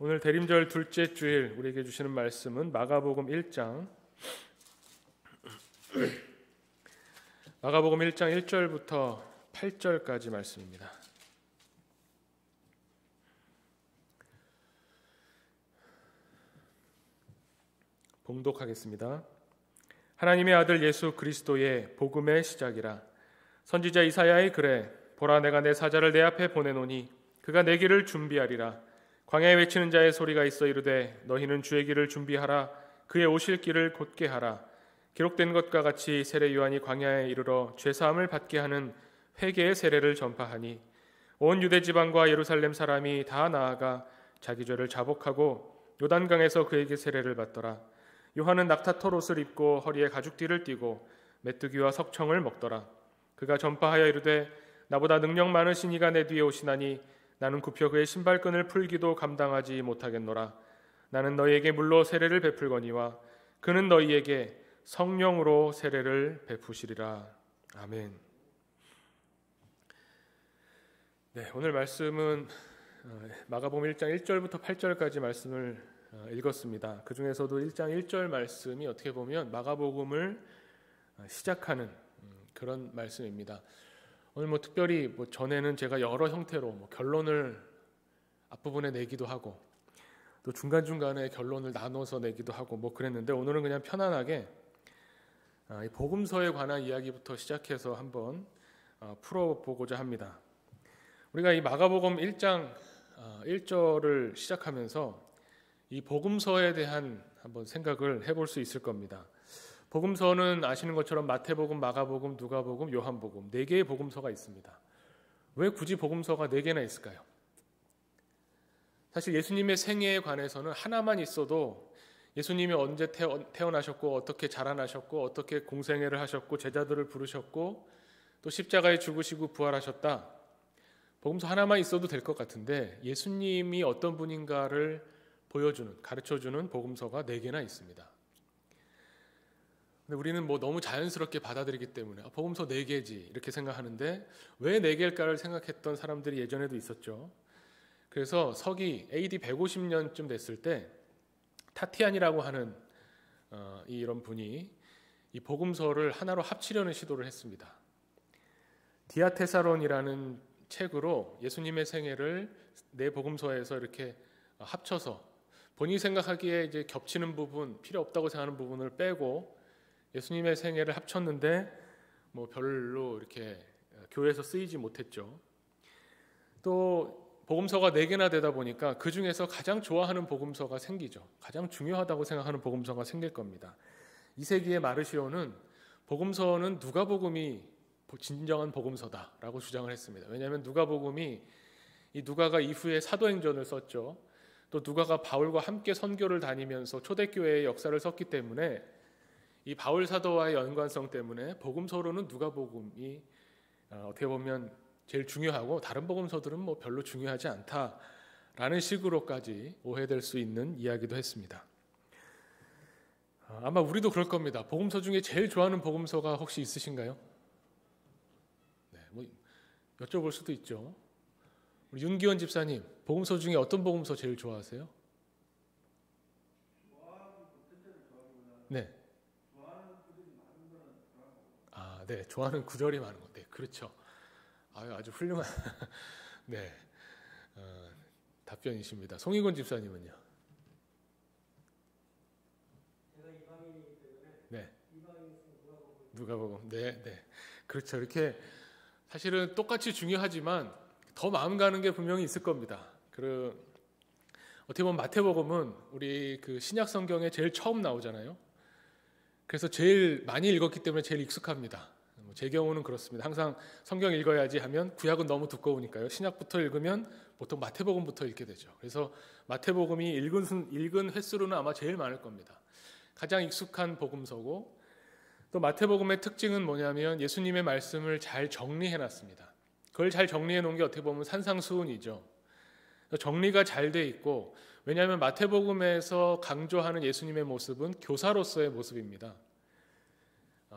오늘 대림절 둘째 주일 우리에게 주시는 말씀은 마가복음 1장 1절부터 8절까지 말씀입니다. 봉독하겠습니다. 하나님의 아들 예수 그리스도의 복음의 시작이라. 선지자 이사야의 글에 보라 내가 내 사자를 내 앞에 보내노니 그가 내 길을 준비하리라. 광야에 외치는 자의 소리가 있어 이르되 너희는 주의 길을 준비하라. 그의 오실 길을 곧게 하라. 기록된 것과 같이 세례 요한이 광야에 이르러 죄사함을 받게 하는 회개의 세례를 전파하니 온 유대 지방과 예루살렘 사람이 다 나아가 자기 죄를 자복하고 요단강에서 그에게 세례를 받더라. 요한은 낙타털 옷을 입고 허리에 가죽띠를 띠고 메뚜기와 석청을 먹더라. 그가 전파하여 이르되 나보다 능력 많으신 이가 내 뒤에 오시나니 나는 굽혀 그의 신발끈을 풀기도 감당하지 못하겠노라. 나는 너희에게 물로 세례를 베풀거니와 그는 너희에게 성령으로 세례를 베푸시리라. 아멘. 네, 오늘 말씀은 마가복음 1장 1절부터 8절까지 말씀을 읽었습니다. 그 중에서도 1장 1절 말씀이 어떻게 보면 마가복음을 시작하는 그런 말씀입니다. 오늘 특별히 전에는 제가 여러 형태로 결론을 앞부분에 내기도 하고 또 중간중간에 결론을 나눠서 내기도 하고 그랬는데 오늘은 그냥 편안하게 이 복음서에 관한 이야기부터 시작해서 한번 풀어보고자 합니다. 우리가 이 마가복음 1장 1절을 시작하면서 이 복음서에 대한 한번 생각을 해볼 수 있을 겁니다. 복음서는 아시는 것처럼 마태복음, 마가복음, 누가복음, 요한복음 4개의 복음서가 있습니다. 왜 굳이 복음서가 4개나 있을까요? 사실 예수님의 생애에 관해서는 하나만 있어도 예수님이 언제 태어나셨고 어떻게 자라나셨고 어떻게 공생애를 하셨고 제자들을 부르셨고 또 십자가에 죽으시고 부활하셨다. 복음서 하나만 있어도 될 것 같은데 예수님이 어떤 분인가를 보여주는, 가르쳐주는 복음서가 4개나 있습니다. 근데 우리는 너무 자연스럽게 받아들이기 때문에 복음서 4개지 이렇게 생각하는데 왜 4개일까를 생각했던 사람들이 예전에도 있었죠. 그래서 서기 AD 150년쯤 됐을 때 타티안이라고 하는 이런 분이 이 복음서를 하나로 합치려는 시도를 했습니다. 디아테사론이라는 책으로 예수님의 생애를 4복음서에서 이렇게 합쳐서 본인이 생각하기에 이제 겹치는 부분, 필요 없다고 생각하는 부분을 빼고 예수님의 생애를 합쳤는데 별로 이렇게 교회에서 쓰이지 못했죠. 또 복음서가 4개나 되다 보니까 그 중에서 가장 좋아하는 복음서가 생기죠. 가장 중요하다고 생각하는 복음서가 생길 겁니다. 2세기의 마르시오는 복음서는 누가복음이 진정한 복음서다라고 주장을 했습니다. 왜냐하면 누가복음이 이 누가가 이후에 사도행전을 썼죠. 또 누가가 바울과 함께 선교를 다니면서 초대교회의 역사를 썼기 때문에 이 바울 사도와의 연관성 때문에 복음서로는 누가복음이 어떻게 보면 제일 중요하고 다른 복음서들은 별로 중요하지 않다라는 식으로까지 오해될 수 있는 이야기도 했습니다. 아마 우리도 그럴 겁니다. 복음서 중에 제일 좋아하는 복음서가 혹시 있으신가요? 네, 여쭤볼 수도 있죠. 우리 윤기원 집사님, 복음서 중에 어떤 복음서 제일 좋아하세요? 네. 네, 좋아하는 구절이 많은 것. 네, 그렇죠. 아주 훌륭한 네, 답변이십니다. 송희곤 집사님은요? 제가 이방인이기 때문에 네. 누가복음. 네. 그렇죠. 이렇게 사실은 똑같이 중요하지만 더 마음 가는 게 분명히 있을 겁니다. 어떻게 보면 마태복음은 우리 그 신약 성경에 제일 처음 나오잖아요. 그래서 제일 많이 읽었기 때문에 제일 익숙합니다. 제 경우는 그렇습니다. 항상 성경 읽어야지 하면 구약은 너무 두꺼우니까요. 신약부터 읽으면 보통 마태복음부터 읽게 되죠. 그래서 마태복음이 읽은 횟수로는 아마 제일 많을 겁니다. 가장 익숙한 복음서고 또 마태복음의 특징은 뭐냐면 예수님의 말씀을 잘 정리해놨습니다. 그걸 잘 정리해놓은 게 어떻게 보면 산상수훈이죠. 정리가 잘 돼 있고 왜냐하면 마태복음에서 강조하는 예수님의 모습은 교사로서의 모습입니다.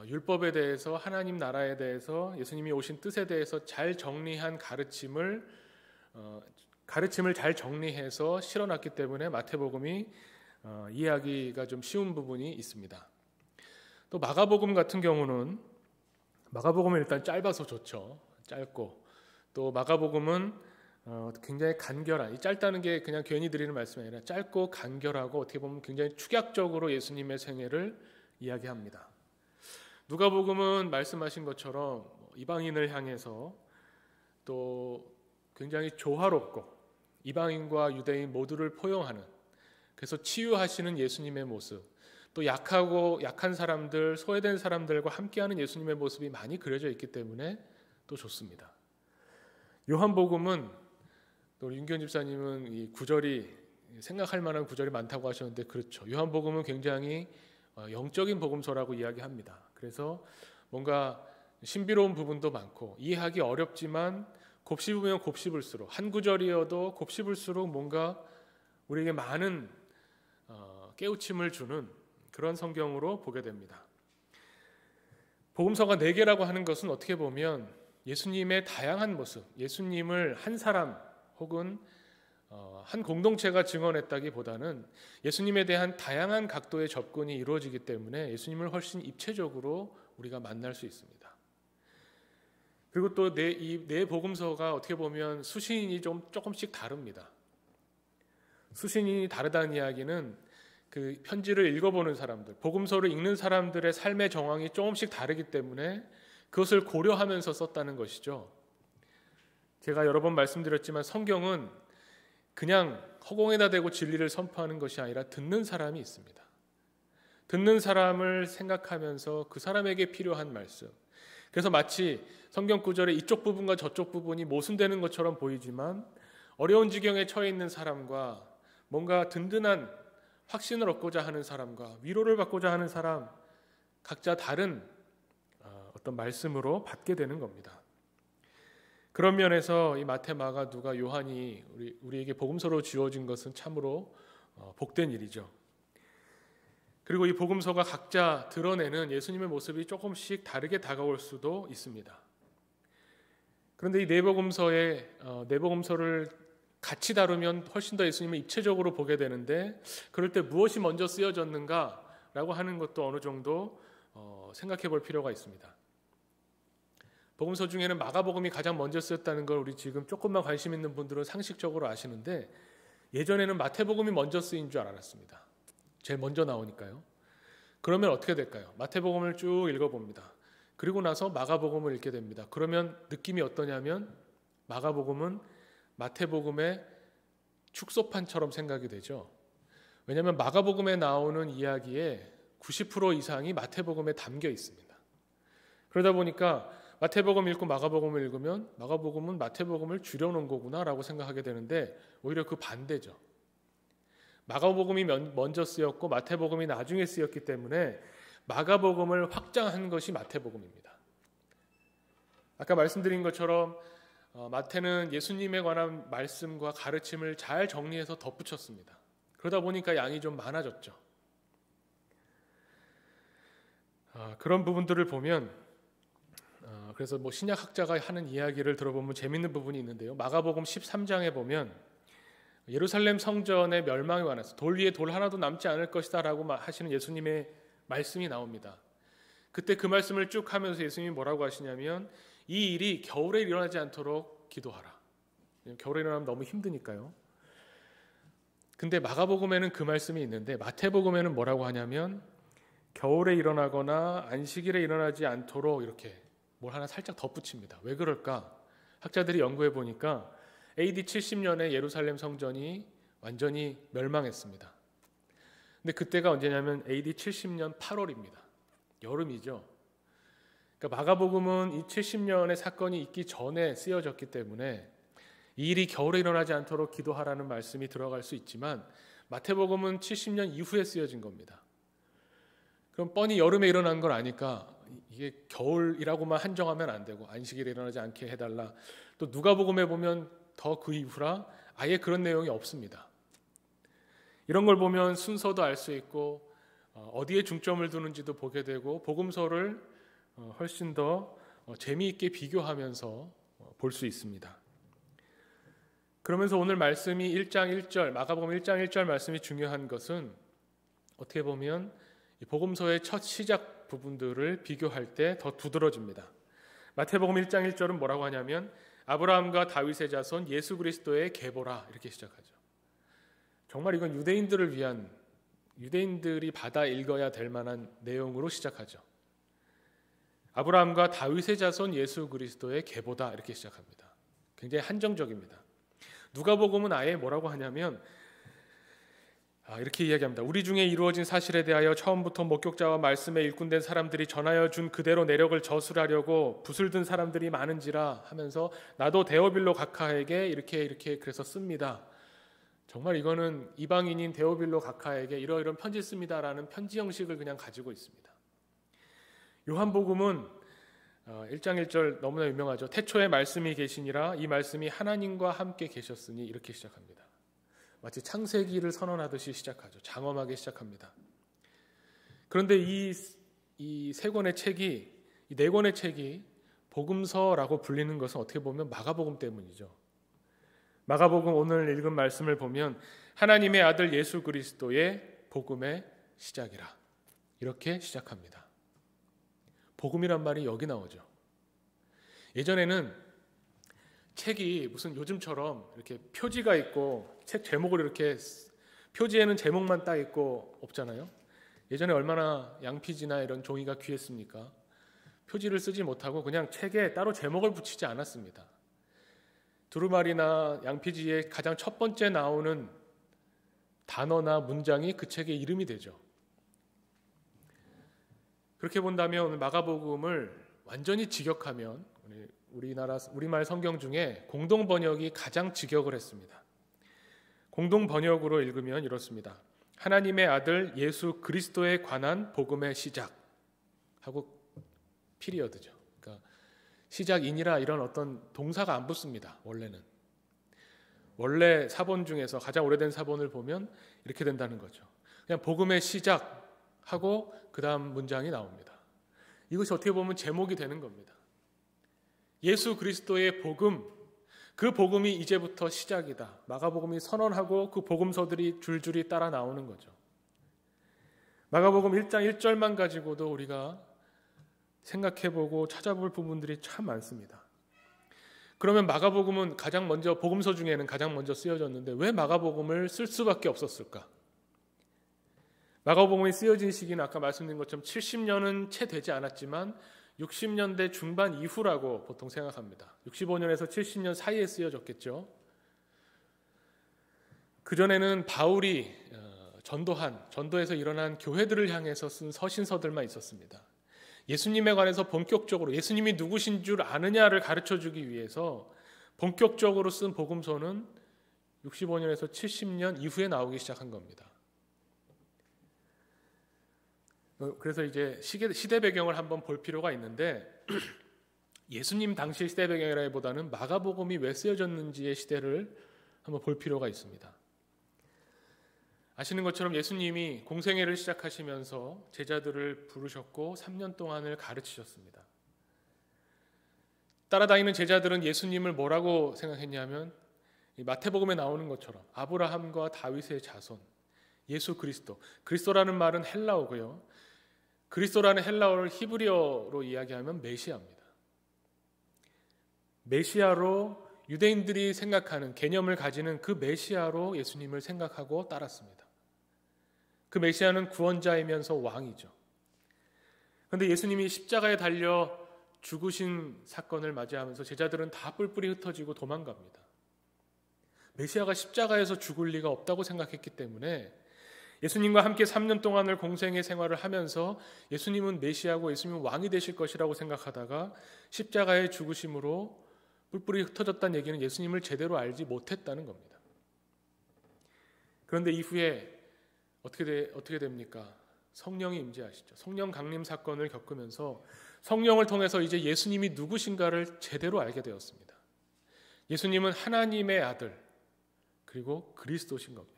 율법에 대해서 하나님 나라에 대해서 예수님이 오신 뜻에 대해서 잘 정리한 가르침을 가르침을 잘 정리해서 실어놨기 때문에 마태복음이 이해하기가 좀 쉬운 부분이 있습니다. 또 마가복음 같은 경우는 마가복음은 일단 짧아서 좋죠. 짧고 또 마가복음은 굉장히 간결한, 이 짧다는 게 그냥 괜히 드리는 말씀이 아니라 짧고 간결하고 어떻게 보면 굉장히 축약적으로 예수님의 생애를 이야기합니다. 누가복음은 말씀하신 것처럼 이방인을 향해서 또 굉장히 조화롭고 이방인과 유대인 모두를 포용하는, 그래서 치유하시는 예수님의 모습, 또 약한 사람들, 소외된 사람들과 함께하는 예수님의 모습이 많이 그려져 있기 때문에 또 좋습니다. 요한복음은 또 윤기현 집사님은 이 구절이 생각할 만한 구절이 많다고 하셨는데 그렇죠. 요한복음은 굉장히 영적인 복음서라고 이야기합니다. 그래서 뭔가 신비로운 부분도 많고 이해하기 어렵지만 곱씹으면 곱씹을수록, 한 구절이어도 곱씹을수록 뭔가 우리에게 많은 깨우침을 주는 그런 성경으로 보게 됩니다. 복음서가 4개라고 하는 것은 어떻게 보면 예수님의 다양한 모습, 예수님을 한 사람 혹은 한 공동체가 증언했다기보다는 예수님에 대한 다양한 각도의 접근이 이루어지기 때문에 예수님을 훨씬 입체적으로 우리가 만날 수 있습니다. 그리고 또 이 네 복음서가 어떻게 보면 수신인이 조금씩 다릅니다. 수신인이 다르다는 이야기는 그 편지를 읽어보는 사람들, 복음서를 읽는 사람들의 삶의 정황이 조금씩 다르기 때문에 그것을 고려하면서 썼다는 것이죠. 제가 여러 번 말씀드렸지만 성경은 그냥 허공에다 대고 진리를 선포하는 것이 아니라 듣는 사람이 있습니다. 듣는 사람을 생각하면서 그 사람에게 필요한 말씀. 그래서 마치 성경 구절의 이쪽 부분과 저쪽 부분이 모순되는 것처럼 보이지만 어려운 지경에 처해 있는 사람과 뭔가 든든한 확신을 얻고자 하는 사람과 위로를 받고자 하는 사람, 각자 다른 어떤 말씀으로 받게 되는 겁니다. 그런 면에서 이 마태, 마가, 누가, 요한이 우리에게 복음서로 주어진 것은 참으로 복된 일이죠. 그리고 이 복음서가 각자 드러내는 예수님의 모습이 조금씩 다르게 다가올 수도 있습니다. 그런데 이 네 복음서를 같이 다루면 훨씬 더 예수님을 입체적으로 보게 되는데, 그럴 때 무엇이 먼저 쓰여졌는가라고 하는 것도 어느 정도 생각해 볼 필요가 있습니다. 복음서 중에는 마가복음이 가장 먼저 쓰였다는 걸 우리 지금 조금만 관심 있는 분들은 상식적으로 아시는데, 예전에는 마태복음이 먼저 쓰인 줄 알았습니다. 제일 먼저 나오니까요. 그러면 어떻게 될까요? 마태복음을 쭉 읽어봅니다. 그리고 나서 마가복음을 읽게 됩니다. 그러면 느낌이 어떠냐면 마가복음은 마태복음의 축소판처럼 생각이 되죠. 왜냐하면 마가복음에 나오는 이야기의 90% 이상이 마태복음에 담겨 있습니다. 그러다 보니까 마태복음 읽고 마가복음을 읽으면 마가복음은 마태복음을 줄여놓은 거구나라고 생각하게 되는데, 오히려 그 반대죠. 마가복음이 먼저 쓰였고 마태복음이 나중에 쓰였기 때문에 마가복음을 확장한 것이 마태복음입니다. 아까 말씀드린 것처럼 마태는 예수님에 관한 말씀과 가르침을 잘 정리해서 덧붙였습니다. 그러다 보니까 양이 좀 많아졌죠. 그런 부분들을 보면 그래서 신약학자가 하는 이야기를 들어보면 재밌는 부분이 있는데요. 마가복음 13장에 보면 예루살렘 성전의 멸망에 관해서 돌 위에 돌 하나도 남지 않을 것이다 라고 하시는 예수님의 말씀이 나옵니다. 그때 그 말씀을 쭉 하면서 예수님이 뭐라고 하시냐면 이 일이 겨울에 일어나지 않도록 기도하라. 겨울에 일어나면 너무 힘드니까요. 근데 마가복음에는 그 말씀이 있는데 마태복음에는 뭐라고 하냐면 겨울에 일어나거나 안식일에 일어나지 않도록 이렇게 뭘 하나 살짝 덧붙입니다. 왜 그럴까? 학자들이 연구해 보니까 AD 70년에 예루살렘 성전이 완전히 멸망했습니다. 근데 그때가 언제냐면 AD 70년 8월입니다. 여름이죠. 그러니까 마가복음은 이 70년의 사건이 있기 전에 쓰여졌기 때문에 이 일이 겨울에 일어나지 않도록 기도하라는 말씀이 들어갈 수 있지만 마태복음은 70년 이후에 쓰여진 겁니다. 그럼 뻔히 여름에 일어난 걸 아니까 이게 겨울이라고만 한정하면 안 되고 안식일에 일어나지 않게 해달라. 또 누가복음에 보면 더 그 이후라 아예 그런 내용이 없습니다. 이런 걸 보면 순서도 알 수 있고 어디에 중점을 두는지도 보게 되고 복음서를 훨씬 더 재미있게 비교하면서 볼 수 있습니다. 그러면서 오늘 말씀이 1장 1절, 마가복음 1장 1절 말씀이 중요한 것은 어떻게 보면 이 복음서의 첫 시작 부분들을 비교할 때 더 두드러집니다. 마태복음 1장 1절은 뭐라고 하냐면 아브라함과 다윗의 자손 예수 그리스도의 계보라 이렇게 시작하죠. 정말 이건 유대인들이 받아 읽어야 될 만한 내용으로 시작하죠. 아브라함과 다윗의 자손 예수 그리스도의 계보다 이렇게 시작합니다. 굉장히 한정적입니다. 누가복음은 아예 뭐라고 하냐면 이렇게 이야기합니다. 우리 중에 이루어진 사실에 대하여 처음부터 목격자와 말씀에 일꾼된 사람들이 전하여 준 그대로 내력을 저술하려고 붓을 든 사람들이 많은지라 하면서 나도 데오빌로 각하에게 이렇게 그래서 씁니다. 정말 이거는 이방인인 데오빌로 각하에게 이러이런 편지 씁니다라는 편지 형식을 그냥 가지고 있습니다. 요한복음은 1장 1절 너무나 유명하죠. 태초에 말씀이 계시니라 이 말씀이 하나님과 함께 계셨으니 이렇게 시작합니다. 마치 창세기를 선언하듯이 시작하죠. 장엄하게 시작합니다. 그런데 이 세 권의 책이, 이 네 권의 책이 복음서라고 불리는 것은 어떻게 보면 마가복음 때문이죠. 마가복음 오늘 읽은 말씀을 보면 하나님의 아들 예수 그리스도의 복음의 시작이라 이렇게 시작합니다. 복음이란 말이 여기 나오죠. 예전에는 책이 무슨 요즘처럼 이렇게 표지가 있고 책 제목을 이렇게 표지에는 제목만 딱 있고 없잖아요. 예전에 얼마나 양피지나 이런 종이가 귀했습니까? 표지를 쓰지 못하고 그냥 책에 따로 제목을 붙이지 않았습니다. 두루마리나 양피지에 가장 첫 번째 나오는 단어나 문장이 그 책의 이름이 되죠. 그렇게 본다면 오늘 마가복음을 완전히 직역하면 우리말 성경 중에 공동 번역이 가장 직역을 했습니다. 공동 번역으로 읽으면 이렇습니다. 하나님의 아들 예수 그리스도에 관한 복음의 시작 하고 피리어드죠. 그러니까 시작이니라 이런 어떤 동사가 안 붙습니다. 원래는. 원래 사본 중에서 가장 오래된 사본을 보면 이렇게 된다는 거죠. 그냥 복음의 시작하고 그 다음 문장이 나옵니다. 이것이 어떻게 보면 제목이 되는 겁니다. 예수 그리스도의 복음, 그 복음이 이제부터 시작이다. 마가복음이 선언하고 그 복음서들이 줄줄이 따라 나오는 거죠. 마가복음 1장 1절만 가지고도 우리가 생각해보고 찾아볼 부분들이 참 많습니다. 그러면 마가복음은 가장 먼저 복음서 중에는 가장 먼저 쓰여졌는데 왜 마가복음을 쓸 수밖에 없었을까? 마가복음이 쓰여진 시기는 아까 말씀드린 것처럼 70년은 채 되지 않았지만 60년대 중반 이후라고 보통 생각합니다. 65년에서 70년 사이에 쓰여졌겠죠. 그전에는 바울이 전도에서 일어난 교회들을 향해서 쓴 서신서들만 있었습니다. 예수님에 관해서 본격적으로 예수님이 누구신 줄 아느냐를 가르쳐주기 위해서 본격적으로 쓴 복음서는 65년에서 70년 이후에 나오기 시작한 겁니다. 그래서 이제 시대 배경을 한번 볼 필요가 있는데 예수님 당시 시대 배경이라기보다는 마가복음이 왜 쓰여졌는지의 시대를 한번 볼 필요가 있습니다. 아시는 것처럼 예수님이 공생애를 시작하시면서 제자들을 부르셨고 3년 동안을 가르치셨습니다. 따라다니는 제자들은 예수님을 뭐라고 생각했냐면 마태복음에 나오는 것처럼 아브라함과 다윗의 자손, 예수 그리스도. 그리스도라는 말은 헬라어고요. 그리스도라는 헬라어를 히브리어로 이야기하면 메시아입니다. 메시아로 유대인들이 생각하는 개념을 가지는 그 메시아로 예수님을 생각하고 따랐습니다. 그 메시아는 구원자이면서 왕이죠. 그런데 예수님이 십자가에 달려 죽으신 사건을 맞이하면서 제자들은 다 뿔뿔이 흩어지고 도망갑니다. 메시아가 십자가에서 죽을 리가 없다고 생각했기 때문에 예수님과 함께 3년 동안을 공생의 생활을 하면서 예수님은 메시아고 예수님은 왕이 되실 것이라고 생각하다가 십자가의 죽으심으로 뿔뿔이 흩어졌다는 얘기는 예수님을 제대로 알지 못했다는 겁니다. 그런데 이후에 어떻게 됩니까? 성령이 임재하시죠. 성령 강림 사건을 겪으면서 성령을 통해서 이제 예수님이 누구신가를 제대로 알게 되었습니다. 예수님은 하나님의 아들 그리고 그리스도신 겁니다.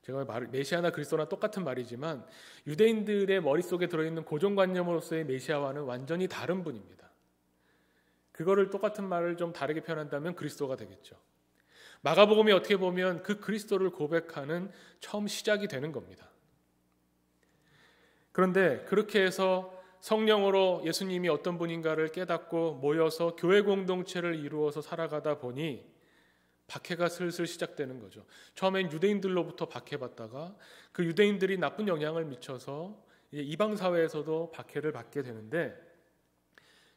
제가 메시아나 그리스도나 똑같은 말이지만 유대인들의 머릿속에 들어있는 고정관념으로서의 메시아와는 완전히 다른 분입니다. 그거를 똑같은 말을 좀 다르게 표현한다면 그리스도가 되겠죠. 마가복음이 어떻게 보면 그 그리스도를 고백하는 처음 시작이 되는 겁니다. 그런데 그렇게 해서 성령으로 예수님이 어떤 분인가를 깨닫고 모여서 교회 공동체를 이루어서 살아가다 보니 박해가 슬슬 시작되는 거죠. 처음엔 유대인들로부터 박해받다가 그 유대인들이 나쁜 영향을 미쳐서 이방 사회에서도 박해를 받게 되는데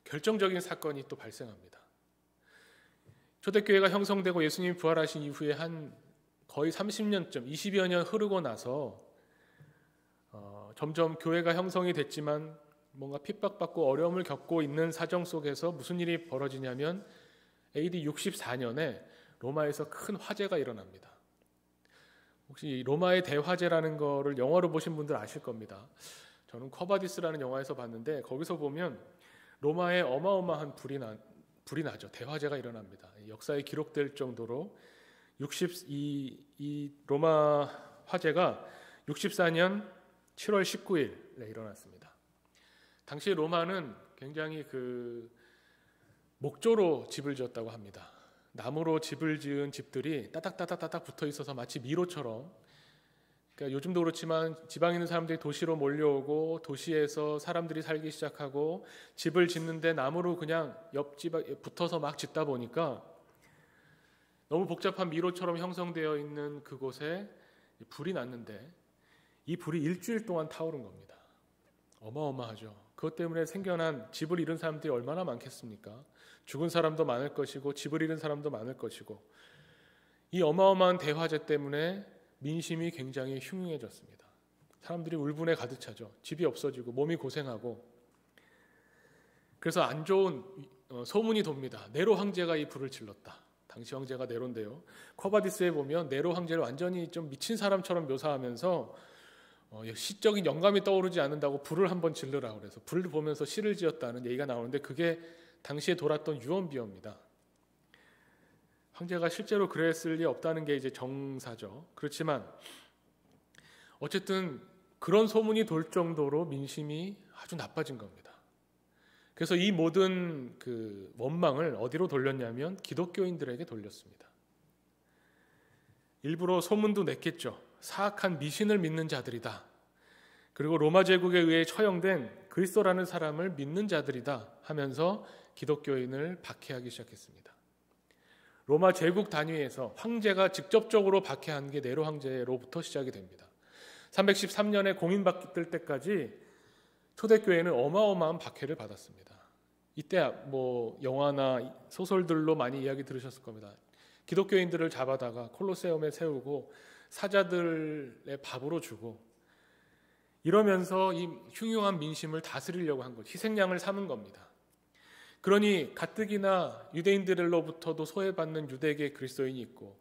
결정적인 사건이 또 발생합니다. 초대교회가 형성되고 예수님이 부활하신 이후에 한 거의 30년쯤 20여 년 흐르고 나서 점점 교회가 형성이 됐지만 뭔가 핍박받고 어려움을 겪고 있는 사정 속에서 무슨 일이 벌어지냐면 AD 64년에 로마에서 큰 화재가 일어납니다. 혹시 로마의 대화재라는 거를 영화로 보신 분들 아실 겁니다. 저는 쿼바디스라는 영화에서 봤는데 거기서 보면 로마에 어마어마한 불이 나죠. 대화재가 일어납니다. 역사에 기록될 정도로 이 로마 화재가 64년 7월 19일에 일어났습니다. 당시 로마는 굉장히 목조로 집을 지었다고 합니다. 나무로 집을 지은 집들이 따닥따닥따닥 붙어 있어서 마치 미로처럼, 그러니까 요즘도 그렇지만 지방에 있는 사람들이 도시로 몰려오고 도시에서 사람들이 살기 시작하고 집을 짓는데 나무로 그냥 옆집에 붙어서 막 짓다 보니까 너무 복잡한 미로처럼 형성되어 있는 그곳에 불이 났는데 이 불이 일주일 동안 타오른 겁니다. 어마어마하죠. 그것 때문에 생겨난 집을 잃은 사람들이 얼마나 많겠습니까? 죽은 사람도 많을 것이고 집을 잃은 사람도 많을 것이고 이 어마어마한 대화재 때문에 민심이 굉장히 흉흉해졌습니다. 사람들이 울분에 가득 차죠. 집이 없어지고 몸이 고생하고 그래서 안 좋은 소문이 돕니다. 네로 황제가 이 불을 질렀다. 당시 황제가 네로인데요. 쿼바디스에 보면 네로 황제를 완전히 좀 미친 사람처럼 묘사하면서 시적인 영감이 떠오르지 않는다고 불을 한번 질르라고 그래서 불을 보면서 시를 지었다는 얘기가 나오는데 그게 당시에 돌았던 유언비어입니다. 황제가 실제로 그랬을 리 없다는 게 이제 정사죠. 그렇지만 어쨌든 그런 소문이 돌 정도로 민심이 아주 나빠진 겁니다. 그래서 이 모든 원망을 어디로 돌렸냐면 기독교인들에게 돌렸습니다. 일부러 소문도 냈겠죠. 사악한 미신을 믿는 자들이다. 그리고 로마 제국에 의해 처형된 그리스도라는 사람을 믿는 자들이다 하면서 기독교인을 박해하기 시작했습니다. 로마 제국 단위에서 황제가 직접적으로 박해한 게 네로 황제로부터 시작이 됩니다. 313년에 공인받을 때까지 초대교회는 어마어마한 박해를 받았습니다. 이때 영화나 소설들로 많이 이야기 들으셨을 겁니다. 기독교인들을 잡아다가 콜로세움에 세우고 사자들의 밥으로 주고 이러면서 이 흉흉한 민심을 다스리려고 한 거죠. 희생양을 삼은 겁니다. 그러니 가뜩이나 유대인들로부터도 소외받는 유대계 그리스도인이 있고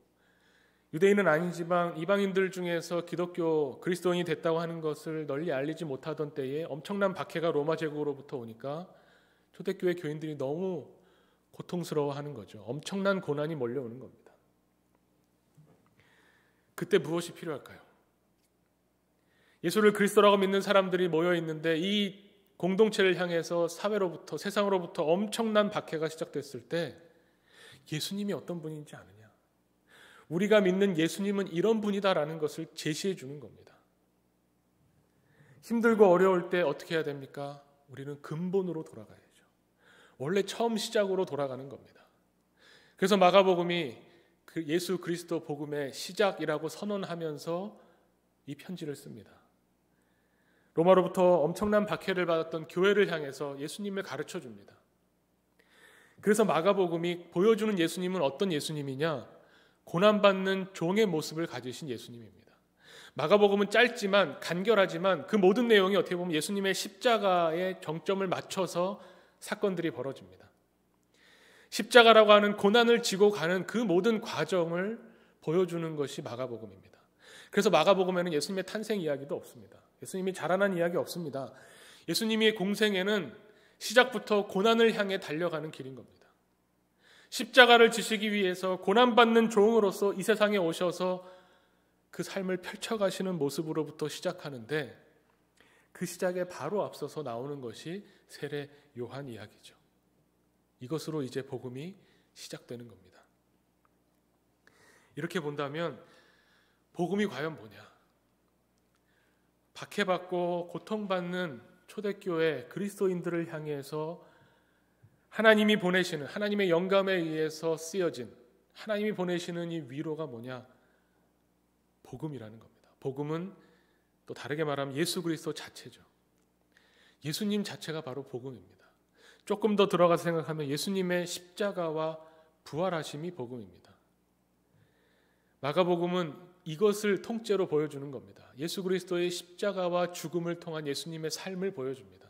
유대인은 아니지만 이방인들 중에서 기독교 그리스도인이 됐다고 하는 것을 널리 알리지 못하던 때에 엄청난 박해가 로마 제국으로부터 오니까 초대교회 교인들이 너무 고통스러워하는 거죠. 엄청난 고난이 몰려오는 겁니다. 그때 무엇이 필요할까요? 예수를 그리스도라고 믿는 사람들이 모여 있는데 이 공동체를 향해서 사회로부터 세상으로부터 엄청난 박해가 시작됐을 때 예수님이 어떤 분인지 아느냐? 우리가 믿는 예수님은 이런 분이다라는 것을 제시해 주는 겁니다. 힘들고 어려울 때 어떻게 해야 됩니까? 우리는 근본으로 돌아가야죠. 원래 처음 시작으로 돌아가는 겁니다. 그래서 마가복음이 예수 그리스도 복음의 시작이라고 선언하면서 이 편지를 씁니다. 로마로부터 엄청난 박해를 받았던 교회를 향해서 예수님을 가르쳐 줍니다. 그래서 마가복음이 보여주는 예수님은 어떤 예수님이냐? 고난받는 종의 모습을 가지신 예수님입니다. 마가복음은 짧지만 간결하지만 그 모든 내용이 어떻게 보면 예수님의 십자가에 정점을 맞춰서 사건들이 벌어집니다. 십자가라고 하는 고난을 지고 가는 그 모든 과정을 보여주는 것이 마가복음입니다. 그래서 마가복음에는 예수님의 탄생 이야기도 없습니다. 예수님이 자라난 이야기 없습니다. 예수님의 공생애는 시작부터 고난을 향해 달려가는 길인 겁니다. 십자가를 지시기 위해서 고난받는 종으로서 이 세상에 오셔서 그 삶을 펼쳐가시는 모습으로부터 시작하는데 그 시작에 바로 앞서서 나오는 것이 세례 요한 이야기죠. 이것으로 이제 복음이 시작되는 겁니다. 이렇게 본다면 복음이 과연 뭐냐? 박해받고 고통받는 초대교회 그리스도인들을 향해서 하나님이 보내시는, 하나님의 영감에 의해서 쓰여진 하나님이 보내시는 이 위로가 뭐냐? 복음이라는 겁니다. 복음은 또 다르게 말하면 예수 그리스도 자체죠. 예수님 자체가 바로 복음입니다. 조금 더 들어가서 생각하면 예수님의 십자가와 부활하심이 복음입니다. 마가복음은 이것을 통째로 보여주는 겁니다. 예수 그리스도의 십자가와 죽음을 통한 예수님의 삶을 보여줍니다.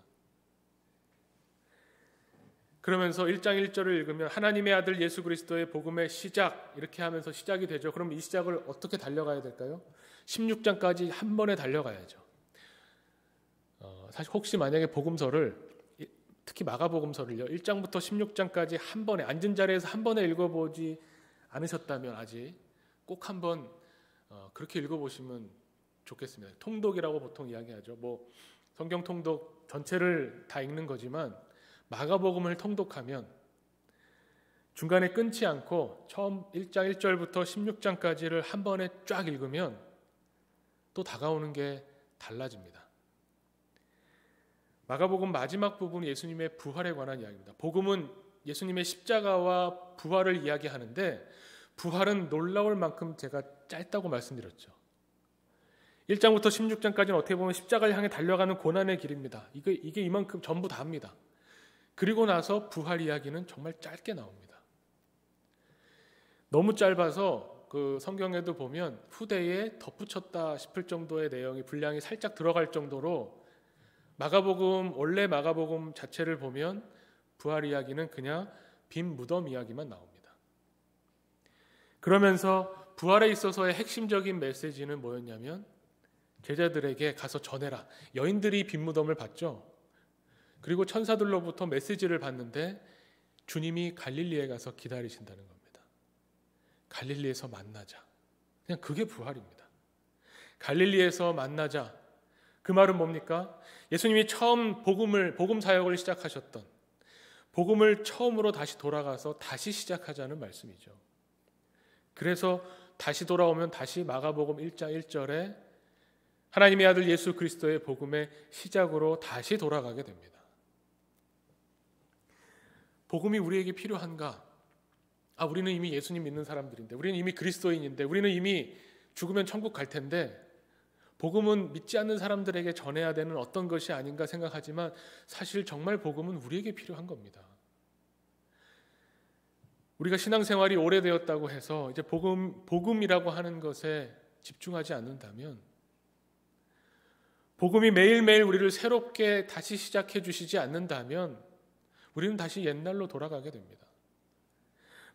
그러면서 1장 1절을 읽으면 하나님의 아들 예수 그리스도의 복음의 시작, 이렇게 하면서 시작이 되죠. 그럼 이 시작을 어떻게 달려가야 될까요? 16장까지 한 번에 달려가야죠. 사실 혹시 만약에 복음서를, 특히 마가복음서를요, 1장부터 16장까지 한 번에 앉은 자리에서 한 번에 읽어보지 않으셨다면 아직 꼭 한번 그렇게 읽어보시면 좋겠습니다. 통독이라고 보통 이야기하죠. 성경 통독 전체를 다 읽는 거지만 마가복음을 통독하면 중간에 끊지 않고 처음 1장 1절부터 16장까지를 한 번에 쫙 읽으면 또 다가오는 게 달라집니다. 마가복음 마지막 부분은 예수님의 부활에 관한 이야기입니다. 복음은 예수님의 십자가와 부활을 이야기하는데 부활은 놀라울 만큼 제가 짧다고 말씀드렸죠. 1장부터 16장까지는 어떻게 보면 십자가를 향해 달려가는 고난의 길입니다. 이게 이만큼 전부 다입니다. 그리고 나서 부활 이야기는 정말 짧게 나옵니다. 너무 짧아서 그 성경에도 보면 후대에 덧붙였다 싶을 정도의 내용이, 분량이 살짝 들어갈 정도로 원래 마가복음 자체를 보면 부활 이야기는 그냥 빈 무덤 이야기만 나옵니다. 그러면서 부활에 있어서의 핵심적인 메시지는 뭐였냐면 제자들에게 가서 전해라. 여인들이 빈 무덤을 봤죠. 그리고 천사들로부터 메시지를 받는데 주님이 갈릴리에 가서 기다리신다는 겁니다. 갈릴리에서 만나자. 그냥 그게 부활입니다. 갈릴리에서 만나자. 그 말은 뭡니까? 예수님이 처음 복음 사역을 시작하셨던, 복음을 처음으로 다시 돌아가서 다시 시작하자는 말씀이죠. 그래서 다시 돌아오면 다시 마가복음 1장 1절에 하나님의 아들 예수 그리스도의 복음의 시작으로 다시 돌아가게 됩니다. 복음이 우리에게 필요한가? 우리는 이미 예수님 믿는 사람들인데, 우리는 이미 그리스도인인데, 우리는 이미 죽으면 천국 갈 텐데 복음은 믿지 않는 사람들에게 전해야 되는 어떤 것이 아닌가 생각하지만 사실 정말 복음은 우리에게 필요한 겁니다. 우리가 신앙생활이 오래되었다고 해서 이제 복음이라고 하는 것에 집중하지 않는다면, 복음이 매일매일 우리를 새롭게 다시 시작해 주시지 않는다면 우리는 다시 옛날로 돌아가게 됩니다.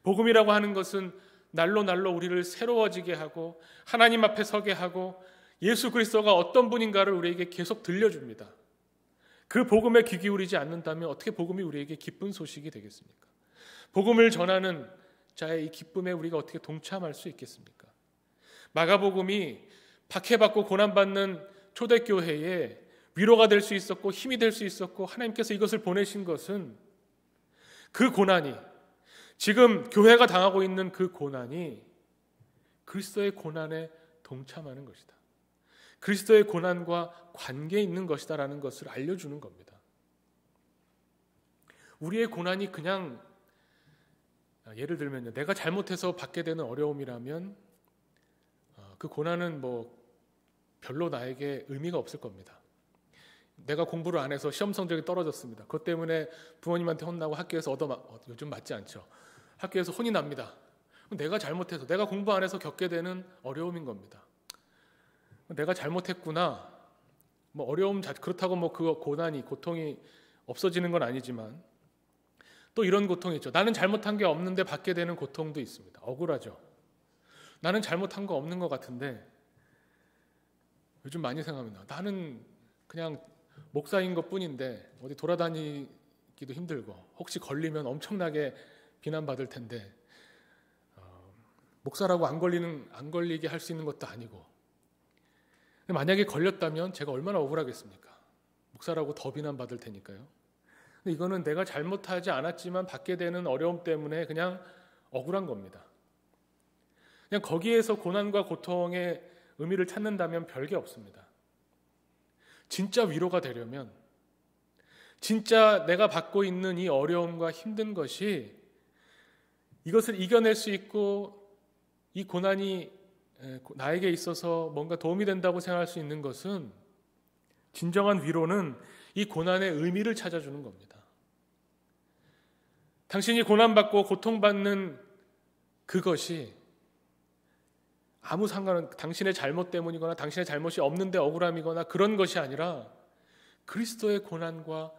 복음이라고 하는 것은 날로 우리를 새로워지게 하고 하나님 앞에 서게 하고 예수 그리스도가 어떤 분인가를 우리에게 계속 들려줍니다. 그 복음에 귀 기울이지 않는다면 어떻게 복음이 우리에게 기쁜 소식이 되겠습니까? 복음을 전하는 자의 이 기쁨에 우리가 어떻게 동참할 수 있겠습니까? 마가복음이 박해받고 고난받는 초대교회에 위로가 될 수 있었고 힘이 될 수 있었고 하나님께서 이것을 보내신 것은 그 고난이, 지금 교회가 당하고 있는 그 고난이 그리스도의 고난에 동참하는 것이다. 그리스도의 고난과 관계 있는 것이다라는 것을 알려주는 겁니다. 우리의 고난이 그냥, 예를 들면요, 내가 잘못해서 받게 되는 어려움이라면 그 고난은 별로 나에게 의미가 없을 겁니다. 내가 공부를 안 해서 시험 성적이 떨어졌습니다. 그것 때문에 부모님한테 혼나고 학교에서 요즘 맞지 않죠. 학교에서 혼이 납니다. 내가 잘못해서, 내가 공부 안 해서 겪게 되는 어려움인 겁니다. 내가 잘못했구나. 그렇다고 그 고통이 없어지는 건 아니지만 또 이런 고통이 있죠. 나는 잘못한 게 없는데 받게 되는 고통도 있습니다. 억울하죠. 나는 잘못한 거 없는 것 같은데 요즘 많이 생각합니다. 나는 그냥 목사인 것 뿐인데 어디 돌아다니기도 힘들고 혹시 걸리면 엄청나게 비난받을 텐데 목사라고 안 걸리게 할 수 있는 것도 아니고, 만약에 걸렸다면 제가 얼마나 억울하겠습니까? 목사라고 더 비난받을 테니까요. 근데 이거는 내가 잘못하지 않았지만 받게 되는 어려움 때문에 그냥 억울한 겁니다. 그냥 거기에서 고난과 고통의 의미를 찾는다면 별게 없습니다. 진짜 위로가 되려면, 진짜 내가 받고 있는 이 어려움과 힘든 것이 이것을 이겨낼 수 있고 이 고난이 나에게 있어서 뭔가 도움이 된다고 생각할 수 있는 것은, 진정한 위로는 이 고난의 의미를 찾아주는 겁니다. 당신이 고난받고 고통받는 그것이 아무 상관은 당신의 잘못 때문이거나 당신의 잘못이 없는데 억울함이거나 그런 것이 아니라 그리스도의 고난과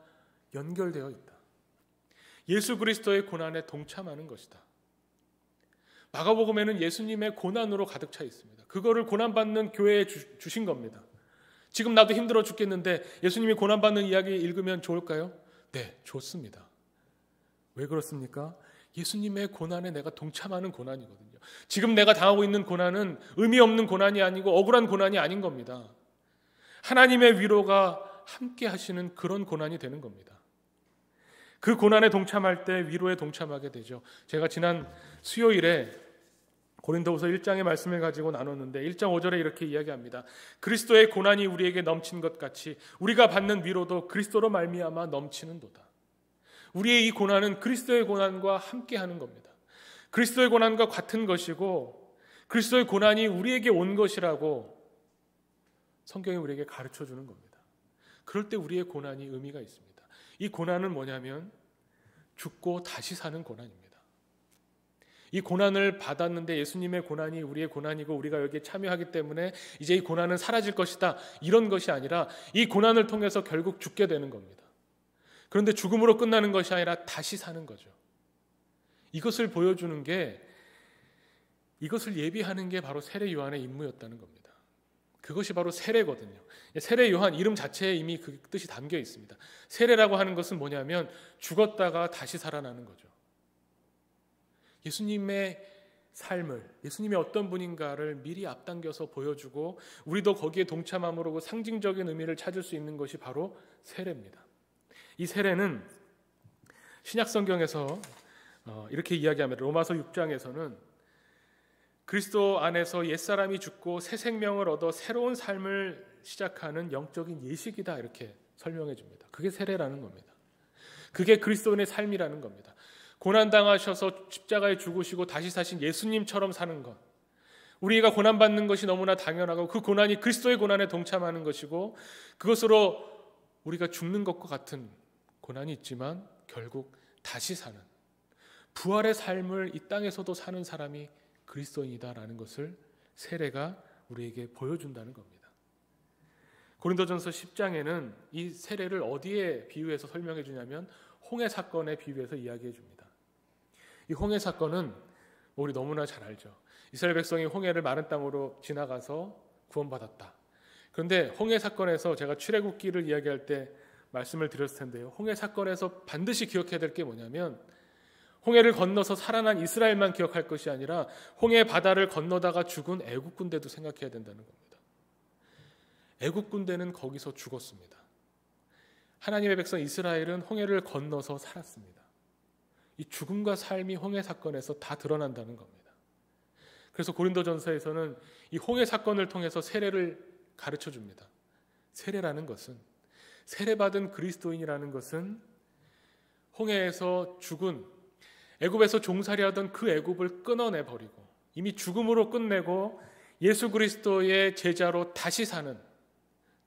연결되어 있다. 예수 그리스도의 고난에 동참하는 것이다. 마가복음에는 예수님의 고난으로 가득 차 있습니다. 그거를 고난받는 교회에 주신 겁니다. 지금 나도 힘들어 죽겠는데 예수님이 고난받는 이야기 읽으면 좋을까요? 네, 좋습니다. 왜 그렇습니까? 예수님의 고난에 내가 동참하는 고난이거든요. 지금 내가 당하고 있는 고난은 의미 없는 고난이 아니고 억울한 고난이 아닌 겁니다. 하나님의 위로가 함께 하시는 그런 고난이 되는 겁니다. 그 고난에 동참할 때 위로에 동참하게 되죠. 제가 지난 수요일에 고린도후서 1장의 말씀을 가지고 나눴는데 1장 5절에 이렇게 이야기합니다. 그리스도의 고난이 우리에게 넘친 것 같이 우리가 받는 위로도 그리스도로 말미암아 넘치는도다. 우리의 이 고난은 그리스도의 고난과 함께하는 겁니다. 그리스도의 고난과 같은 것이고 그리스도의 고난이 우리에게 온 것이라고 성경이 우리에게 가르쳐주는 겁니다. 그럴 때 우리의 고난이 의미가 있습니다. 이 고난은 뭐냐면 죽고 다시 사는 고난입니다. 이 고난을 받았는데 예수님의 고난이 우리의 고난이고 우리가 여기에 참여하기 때문에 이제 이 고난은 사라질 것이다, 이런 것이 아니라 이 고난을 통해서 결국 죽게 되는 겁니다. 그런데 죽음으로 끝나는 것이 아니라 다시 사는 거죠. 이것을 보여주는 게, 이것을 예비하는 게 바로 세례 요한의 임무였다는 겁니다. 그것이 바로 세례거든요. 세례 요한 이름 자체에 이미 그 뜻이 담겨 있습니다. 세례라고 하는 것은 뭐냐면 죽었다가 다시 살아나는 거죠. 예수님의 삶을, 예수님이 어떤 분인가를 미리 앞당겨서 보여주고 우리도 거기에 동참함으로 그 상징적인 의미를 찾을 수 있는 것이 바로 세례입니다. 이 세례는 신약 성경에서 이렇게 이야기합니다. 로마서 6장에서는 그리스도 안에서 옛사람이 죽고 새 생명을 얻어 새로운 삶을 시작하는 영적인 예식이다, 이렇게 설명해 줍니다. 그게 세례라는 겁니다. 그게 그리스도인의 삶이라는 겁니다. 고난당하셔서 십자가에 죽으시고 다시 사신 예수님처럼 사는 것, 우리가 고난받는 것이 너무나 당연하고 그 고난이 그리스도의 고난에 동참하는 것이고 그것으로 우리가 죽는 것과 같은 고난이 있지만 결국 다시 사는 부활의 삶을 이 땅에서도 사는 사람이 그리스도인이다라는 것을 세례가 우리에게 보여준다는 겁니다. 고린도전서 10장에는 이 세례를 어디에 비유해서 설명해 주냐면 홍해 사건에 비유해서 이야기해 줍니다. 이 홍해 사건은 우리 너무나 잘 알죠. 이스라엘 백성이 홍해를 마른 땅으로 지나가서 구원받았다. 그런데 홍해 사건에서 제가 출애굽기를 이야기할 때 말씀을 드렸을 텐데요. 홍해 사건에서 반드시 기억해야 될 게 뭐냐면 홍해를 건너서 살아난 이스라엘만 기억할 것이 아니라 홍해 바다를 건너다가 죽은 애국 군대도 생각해야 된다는 겁니다. 애국 군대는 거기서 죽었습니다. 하나님의 백성 이스라엘은 홍해를 건너서 살았습니다. 이 죽음과 삶이 홍해 사건에서 다 드러난다는 겁니다. 그래서 고린도전서에서는 이 홍해 사건을 통해서 세례를 가르쳐 줍니다. 세례라는 것은, 세례받은 그리스도인이라는 것은 홍해에서 죽은, 애굽에서 종살이하던 그 애굽을 끊어내 버리고 이미 죽음으로 끝내고 예수 그리스도의 제자로 다시 사는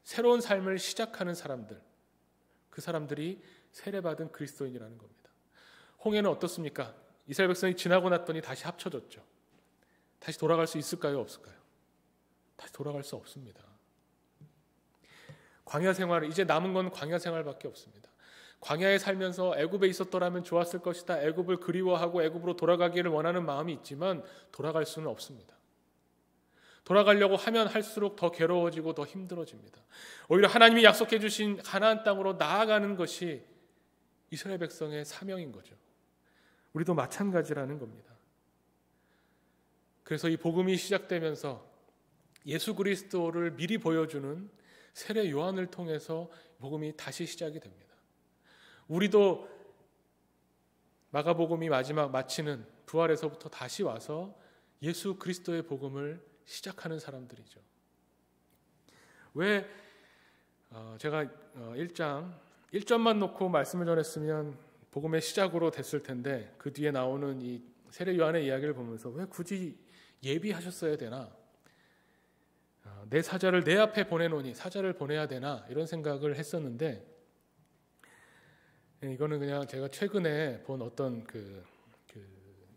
새로운 삶을 시작하는 사람들, 그 사람들이 세례받은 그리스도인이라는 겁니다. 홍해는 어떻습니까? 이스라엘 백성이 지나고 났더니 다시 합쳐졌죠. 다시 돌아갈 수 있을까요? 없을까요? 다시 돌아갈 수 없습니다. 광야 생활, 이제 남은 건 광야 생활밖에 없습니다. 광야에 살면서 애굽에 있었더라면 좋았을 것이다, 애굽을 그리워하고 애굽으로 돌아가기를 원하는 마음이 있지만 돌아갈 수는 없습니다. 돌아가려고 하면 할수록 더 괴로워지고 더 힘들어집니다. 오히려 하나님이 약속해 주신 가나안 땅으로 나아가는 것이 이스라엘 백성의 사명인 거죠. 우리도 마찬가지라는 겁니다. 그래서 이 복음이 시작되면서 예수 그리스도를 미리 보여주는 세례 요한을 통해서 복음이 다시 시작이 됩니다. 우리도 마가복음이 마지막 마치는 부활에서부터 다시 와서 예수 그리스도의 복음을 시작하는 사람들이죠. 왜 제가 1절만 놓고 말씀을 전했으면 복음의 시작으로 됐을 텐데 그 뒤에 나오는 이 세례 요한의 이야기를 보면서 왜 굳이 예비하셨어야 되나? 내 사자를 내 앞에 보내노니 사자를 보내야 되나? 이런 생각을 했었는데 이거는 그냥 제가 최근에 본 어떤 그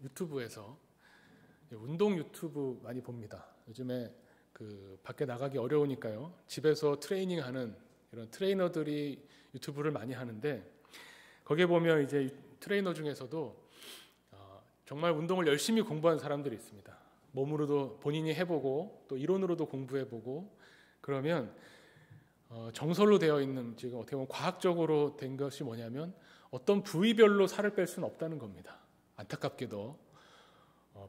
유튜브에서 운동 유튜브 많이 봅니다. 요즘에 밖에 나가기 어려우니까요. 집에서 트레이닝하는 이런 트레이너들이 유튜브를 많이 하는데 거기에 보면 이제 트레이너 중에서도 정말 운동을 열심히 공부한 사람들이 있습니다. 몸으로도 본인이 해보고 또 이론으로도 공부해보고 그러면 정설로 되어 있는 지금 어떻게 보면 과학적으로 된 것이 뭐냐면 어떤 부위별로 살을 뺄 수는 없다는 겁니다. 안타깝게도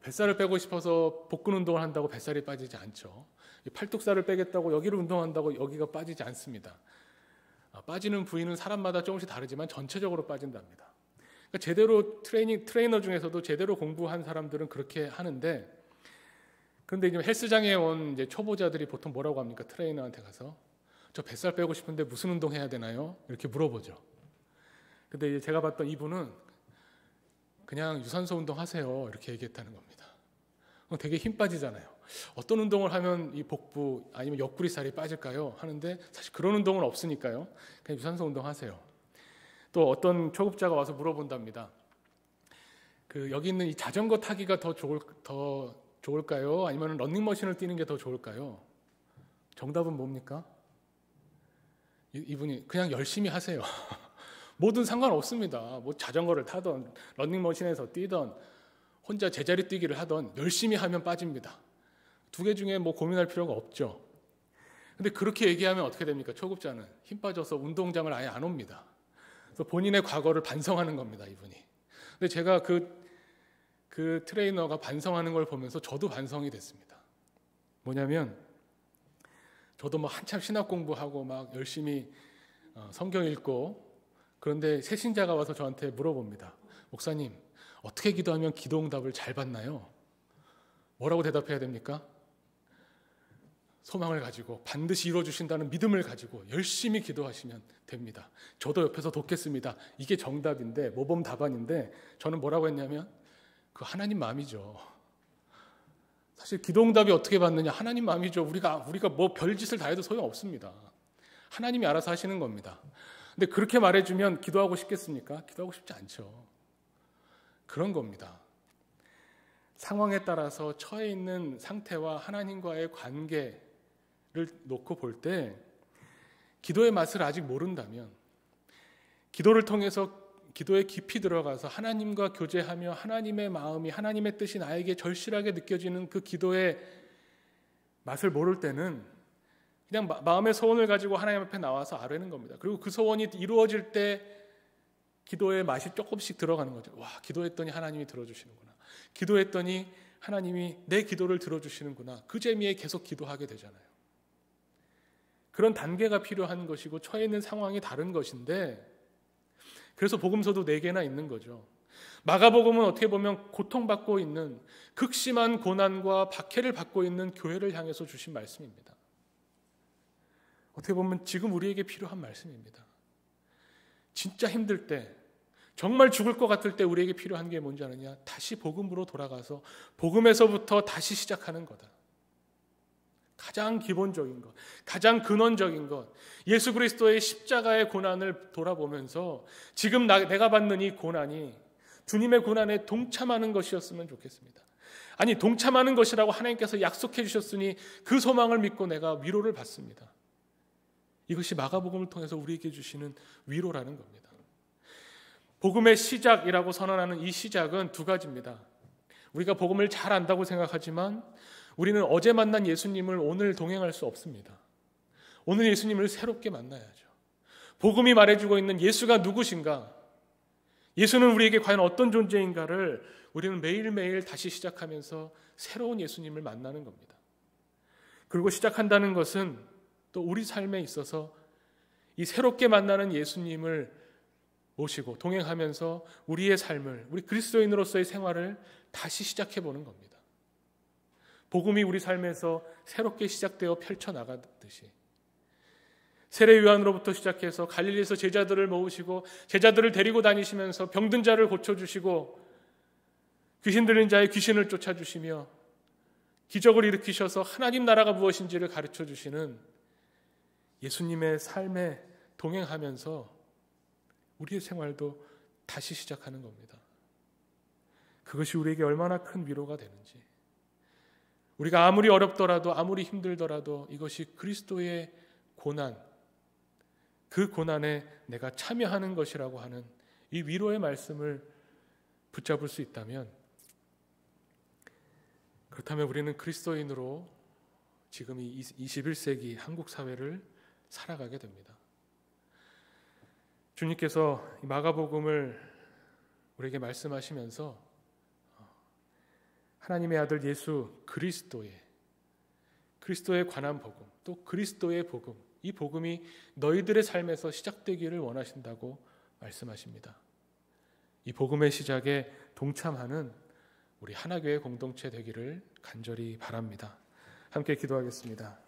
뱃살을 빼고 싶어서 복근 운동을 한다고 뱃살이 빠지지 않죠. 팔뚝살을 빼겠다고 여기를 운동한다고 여기가 빠지지 않습니다. 빠지는 부위는 사람마다 조금씩 다르지만 전체적으로 빠진답니다. 그러니까 제대로 트레이너 중에서도 제대로 공부한 사람들은 그렇게 하는데 그런데 이제 헬스장에 온 이제 초보자들이 보통 뭐라고 합니까? 트레이너한테 가서 저 뱃살 빼고 싶은데 무슨 운동 해야 되나요? 이렇게 물어보죠. 근데 이제 제가 봤던 이분은 그냥 유산소 운동 하세요. 이렇게 얘기했다는 겁니다. 되게 힘 빠지잖아요. 어떤 운동을 하면 이 복부 아니면 옆구리 살이 빠질까요? 하는데 사실 그런 운동은 없으니까요. 그냥 유산소 운동 하세요. 또 어떤 초급자가 와서 물어본답니다. 여기 있는 이 자전거 타기가 더 좋을까요? 아니면 러닝머신을 뛰는 게 더 좋을까요? 정답은 뭡니까? 이분이 그냥 열심히 하세요. 뭐든 상관없습니다. 뭐 자전거를 타던 러닝머신에서 뛰던 혼자 제자리 뛰기를 하던 열심히 하면 빠집니다. 두 개 중에 뭐 고민할 필요가 없죠. 근데 그렇게 얘기하면 어떻게 됩니까? 초급자는 힘 빠져서 운동장을 아예 안 옵니다. 그래서 본인의 과거를 반성하는 겁니다, 이분이. 근데 제가 그 트레이너가 반성하는 걸 보면서 저도 반성이 됐습니다. 뭐냐면 저도 막 한참 신학 공부하고 막 열심히 성경 읽고 그런데 새신자가 와서 저한테 물어봅니다. 목사님, 어떻게 기도하면 기도 응답을 잘 받나요? 뭐라고 대답해야 됩니까? 소망을 가지고 반드시 이루어주신다는 믿음을 가지고 열심히 기도하시면 됩니다. 저도 옆에서 돕겠습니다. 이게 정답인데 모범 답안인데 저는 뭐라고 했냐면 그 하나님 마음이죠. 사실 기도 응답이 어떻게 받느냐 하나님 마음이죠. 우리가 뭐 별짓을 다 해도 소용없습니다. 하나님이 알아서 하시는 겁니다. 근데 그렇게 말해주면 기도하고 싶겠습니까? 기도하고 싶지 않죠. 그런 겁니다. 상황에 따라서 처해 있는 상태와 하나님과의 관계를 놓고 볼 때 기도의 맛을 아직 모른다면 기도를 통해서 기도에 깊이 들어가서 하나님과 교제하며 하나님의 마음이 하나님의 뜻이 나에게 절실하게 느껴지는 그 기도의 맛을 모를 때는 그냥 마음의 소원을 가지고 하나님 앞에 나와서 아뢰는 겁니다. 그리고 그 소원이 이루어질 때 기도의 맛이 조금씩 들어가는 거죠. 와, 기도했더니 하나님이 들어주시는구나. 기도했더니 하나님이 내 기도를 들어주시는구나. 그 재미에 계속 기도하게 되잖아요. 그런 단계가 필요한 것이고 처해 있는 상황이 다른 것인데 그래서 복음서도 4개나 있는 거죠. 마가복음은 어떻게 보면 고통받고 있는 극심한 고난과 박해를 받고 있는 교회를 향해서 주신 말씀입니다. 어떻게 보면 지금 우리에게 필요한 말씀입니다. 진짜 힘들 때 정말 죽을 것 같을 때 우리에게 필요한 게 뭔지 아느냐? 다시 복음으로 돌아가서 복음에서부터 다시 시작하는 거다. 가장 기본적인 것, 가장 근원적인 것, 예수 그리스도의 십자가의 고난을 돌아보면서 지금 내가 받는 이 고난이 주님의 고난에 동참하는 것이었으면 좋겠습니다. 아니, 동참하는 것이라고 하나님께서 약속해 주셨으니 그 소망을 믿고 내가 위로를 받습니다. 이것이 마가복음을 통해서 우리에게 주시는 위로라는 겁니다. 복음의 시작이라고 선언하는 이 시작은 2가지입니다. 우리가 복음을 잘 안다고 생각하지만 우리는 어제 만난 예수님을 오늘 동행할 수 없습니다. 오늘 예수님을 새롭게 만나야죠. 복음이 말해주고 있는 예수가 누구신가? 예수는 우리에게 과연 어떤 존재인가를 우리는 매일매일 다시 시작하면서 새로운 예수님을 만나는 겁니다. 그리고 시작한다는 것은 또 우리 삶에 있어서 이 새롭게 만나는 예수님을 모시고 동행하면서 우리의 삶을, 우리 그리스도인으로서의 생활을 다시 시작해보는 겁니다. 복음이 우리 삶에서 새롭게 시작되어 펼쳐나가듯이 세례 요한으로부터 시작해서 갈릴리에서 제자들을 모으시고 제자들을 데리고 다니시면서 병든 자를 고쳐주시고 귀신 들린 자의 귀신을 쫓아주시며 기적을 일으키셔서 하나님 나라가 무엇인지를 가르쳐주시는 예수님의 삶에 동행하면서 우리의 생활도 다시 시작하는 겁니다. 그것이 우리에게 얼마나 큰 위로가 되는지, 우리가 아무리 어렵더라도 아무리 힘들더라도 이것이 그리스도의 고난, 그 고난에 내가 참여하는 것이라고 하는 이 위로의 말씀을 붙잡을 수 있다면, 그렇다면 우리는 그리스도인으로 지금 이 21세기 한국 사회를 살아가게 됩니다. 주님께서 이 마가복음을 우리에게 말씀하시면서 하나님의 아들 예수 그리스도에 관한 복음, 또 그리스도의 복음, 이 복음이 너희들의 삶에서 시작되기를 원하신다고 말씀하십니다. 이 복음의 시작에 동참하는 우리 하나교회 공동체 되기를 간절히 바랍니다. 함께 기도하겠습니다.